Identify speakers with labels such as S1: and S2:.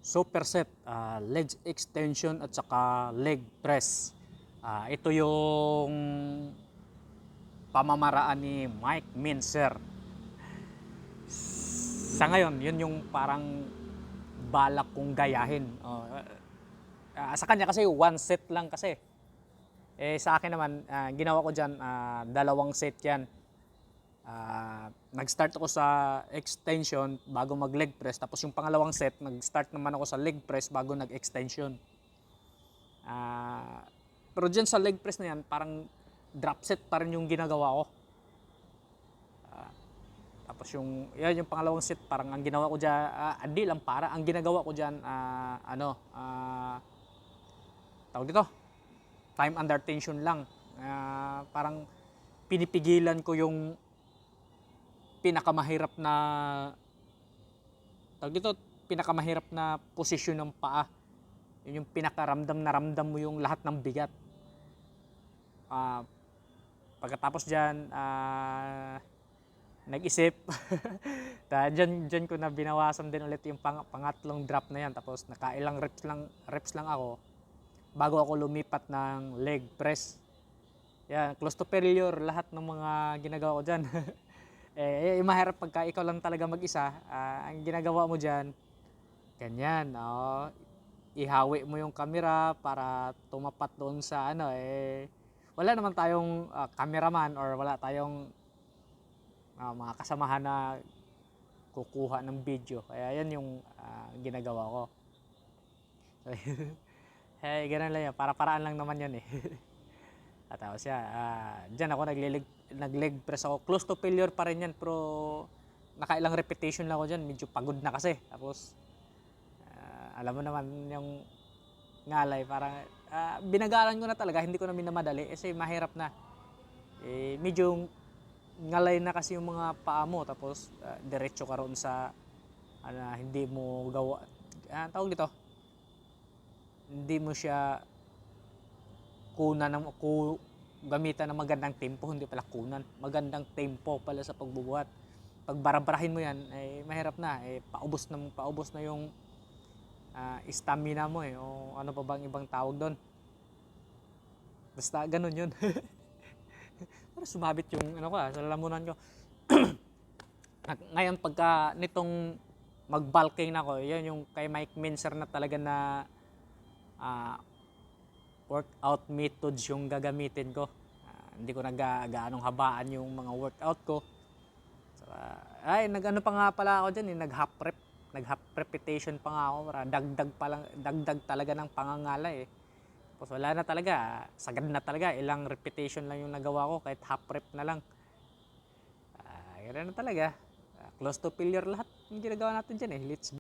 S1: Superset, leg extension at saka leg press. Ito yung pamamaraan ni Mike Mincer. Sa ngayon, yun yung parang balak kong gayahin. Sa kanya kasi one set lang kasi. Sa akin naman, ginawa ko dyan, dalawang set yan. Nag-start ako sa extension bago mag leg press, tapos yung pangalawang set nag-start naman ako sa leg press bago nag-extension. Pero dyan sa leg press na yan, parang drop set pa rin yung ginagawa ko. Tapos yung pangalawang set, parang ang ginawa ko dyan, hindi lang para, ang ginagawa ko dyan, tawag dito, time under tension lang. Parang pinipigilan ko yung pinakamahirap na pinakamahirap na posisyon ng paa. Yun yung pinakaramdam na ramdam mo yung lahat ng bigat. Pagkatapos dyan, nag-isip. Dyan ko na binawasan din ulit yung pangatlong drop na yan. Tapos nakailang reps lang ako bago ako lumipat ng leg press. Yan, close to failure lahat ng mga ginagawa ko dyan. Mahirap pagka ikaw lang talaga mag-isa. Ang ginagawa mo dyan, ganyan, ihawi mo yung camera para tumapat doon sa wala naman tayong cameraman or wala tayong mga kasamahan na kukuha ng video. Kaya yan yung ginagawa ko. Ganun lang yan, para-paraan lang naman yan At tapos dyan ako nag-leg press ako. Close to failure pa rin yan, pero nakailang repetition lang ako dyan. Medyo pagod na kasi. Tapos, alam mo naman yung ngalay, parang binagalan ko na talaga. Hindi ko na minamadali kasi mahirap na. Medyo ngalay na kasi yung mga paa mo. Tapos, diretso ka roon sa hindi mo gawa. Tawag dito, hindi mo siya gamitan ng magandang tempo, hindi pala kunan, magandang tempo pala sa pagbubuhat. Pag barabarahin mo yan, mahirap na, paubos na yung stamina mo o ano pa bang ibang tawag doon. Basta ganun yun. Pero sumabit yung sa lalamunan ko. Ngayon pagka nitong mag-bulking na ko, yan yung kay Mike Mincer na talaga na workout methods yung gagamitin ko. Hindi ko gaanong habaan yung mga workout ko. So, nag-ano pa nga pala ako dyan, nag-half repetition pa nga ako para dagdag talaga ng pangangala Tapos wala na talaga, sagad na talaga, ilang repetition lang yung nagawa ko, kahit half rep na lang. Ganoon na talaga. Close to failure lahat yung ginagawa natin dyan Let's